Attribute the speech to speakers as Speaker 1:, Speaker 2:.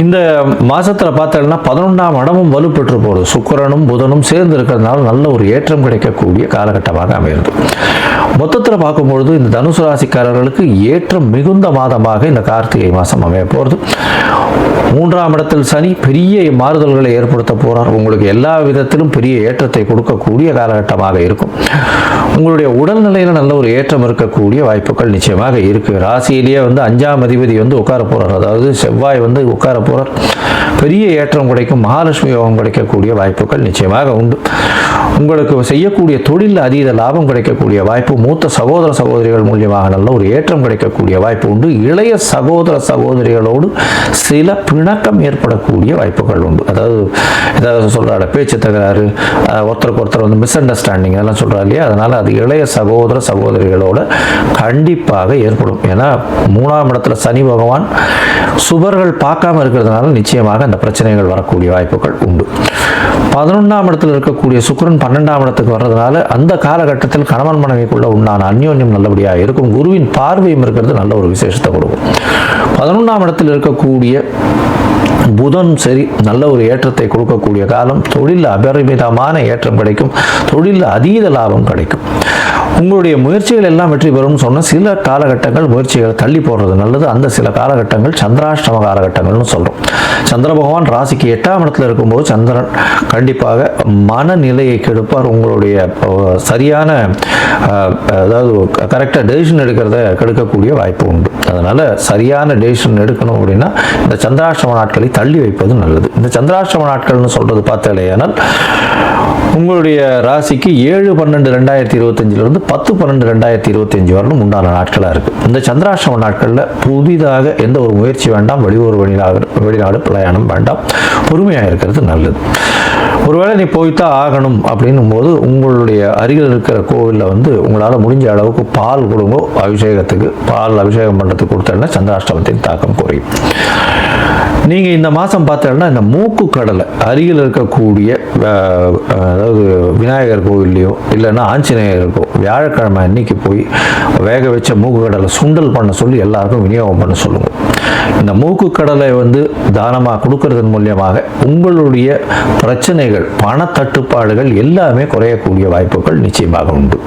Speaker 1: இந்த மாசத்துல பார்த்தீங்கன்னா 11ஆம் இடமும் வலுப்பெற்று போகுது. சுக்கிரனும் புதனும் சேர்ந்து இருக்கிறதுனால நல்ல ஒரு ஏற்றம் கிடைக்கக்கூடிய காலகட்டமாக அமைகிறது. மொத்தத்தில் பார்க்கும்பொழுது இந்த தனுசு ராசிக்காரர்களுக்கு ஏற்றம் மிகுந்த மாதமாக இந்த கார்த்திகை மாதம் அமைய போகிறது. 3ஆம் இடத்தில் சனி பெரிய மாறுதல்களை ஏற்படுத்த போறார். உங்களுக்கு எல்லா விதத்திலும் பெரிய ஏற்றத்தை கொடுக்கக்கூடிய காலகட்டமாக இருக்கும். உங்களுடைய உடல்நிலையில நல்ல ஒரு ஏற்றம் இருக்கக்கூடிய வாய்ப்புகள் நிச்சயமாக இருக்கு. ராசியிலேயே 5ஆம் அதிபதி உட்கார போறார். அதாவது செவ்வாய் உட்கார போறார். பெரிய ஏற்றம் கிடைக்கும். மகாலட்சுமி யோகம் கிடைக்கக்கூடிய வாய்ப்புகள் நிச்சயமாக உண்டு. உங்களுக்கு செய்யக்கூடிய தொழில் அதீத லாபம் கிடைக்கக்கூடிய வாய்ப்பு, மூத்த சகோதர சகோதரிகள் மூலியமாக நல்ல ஒரு ஏற்றம் கிடைக்கக்கூடிய வாய்ப்பு உண்டு. இளைய சகோதர சகோதரிகளோடு சில பிணக்கம் ஏற்படக்கூடிய வாய்ப்புகள் உண்டு. அதாவது ஏதாவது சொல்றாரு, பேச்சு தகராறு, ஒருத்தருக்கு ஒருத்தர் மிஸ் அண்டர்ஸ்டாண்டிங் அதெல்லாம் சொல்றாரு இல்லையா, அதனால அது இளைய சகோதர சகோதரிகளோட கண்டிப்பாக ஏற்படும். ஏன்னா 3ஆம் இடத்துல சனி பகவான் சுபர்கள் பார்க்காம இருக்கிறதுனால நிச்சயமாக அந்த பிரச்சனைகள் வரக்கூடிய வாய்ப்புகள் உண்டு. 11ஆம் இடத்தில் இருக்கக்கூடிய சுக்கிரன் 12ஆம் இடத்துக்கு வர்றதுனால அந்த காலகட்டத்தில் கணவன் மனைவிக்குள்ள உண்டான அந்யோன்யம் நல்லபடியாக இருக்கும். குருவின் பார்வையும் இருக்கிறது நல்ல ஒரு விசேஷத்தை கொடுக்கும். 11ஆம் இடத்தில் இருக்கக்கூடிய புதன் சரி நல்ல ஒரு ஏற்றத்தை கொடுக்கக்கூடிய காலம். தொழில் அபரிமிதமான ஏற்றம் கிடைக்கும். தொழில் அதீத லாபம் கிடைக்கும். உங்களுடைய முயற்சிகள் எல்லாம் வெற்றி பெறும் சொன்ன சில காலகட்டங்கள் முயற்சிகளை தள்ளி போடுறது நல்லது. அந்த சில காலகட்டங்கள் சந்திராஷ்டம காலகட்டங்கள்னு சொல்றோம். சந்திர பகவான் ராசிக்கு 8ஆம் இடத்துல இருக்கும்போது சந்திரன் கண்டிப்பாக மனநிலையை கெடுப்பார். உங்களுடைய சரியான அதாவது கரெக்டாக டெசிஷன் எடுக்கிறத கெடுக்கக்கூடிய வாய்ப்பு உண்டு. அதனால சரியான டெசிஷன் எடுக்கணும் அப்படின்னா இந்த சந்திராஷ்டம நாட்களை தள்ளி வைப்பது நல்லது. இந்த சந்திராஷ்டம நாட்கள்னு சொல்றது பார்த்தாலேயானால் உங்களுடைய ராசிக்கு 7/12/2025 10/12/2025 வரலும் உண்டான நாட்களாக இருக்கு. இந்த சந்திராஷ்டம நாட்களில் புதிதாக எந்த ஒரு முயற்சி வேண்டாம். வெளியூர் வெளிநாடு பிரயாணம் வேண்டாம். பொறுமையாக இருக்கிறது நல்லது. ஒருவேளை நீ போய்த்தான் ஆகணும் அப்படின்னும் போது உங்களுடைய அருகில் இருக்கிற கோவிலில் உங்களால் முடிஞ்ச அளவுக்கு பால் கொடுங்க. அபிஷேகத்துக்கு பால் அபிஷேகம் பண்ணுறதுக்கு கொடுத்தா சந்திராஷ்டமத்தின் தாக்கம் குறையும். நீங்கள் இந்த மாதம் பார்த்தீங்கன்னா இந்த மூக்கு கடலை அருகில் இருக்கக்கூடிய அதாவது விநாயகர் கோவில்லையோ இல்லைன்னா ஆஞ்சநேயருக்கோ வியாழக்கிழமை அன்னைக்கு போய் வேக வச்ச மூக்கு கடலை சுண்டல் பண்ண சொல்லி எல்லாருக்கும் விநியோகம் பண்ண சொல்லுங்கள். இந்த மூக்கு கடலை தானமாக கொடுக்கறதன் மூலியமாக உங்களுடைய பிரச்சனைகள், பணத்தட்டுப்பாடுகள் எல்லாமே குறையக்கூடிய வாய்ப்புகள் நிச்சயமாக உண்டு.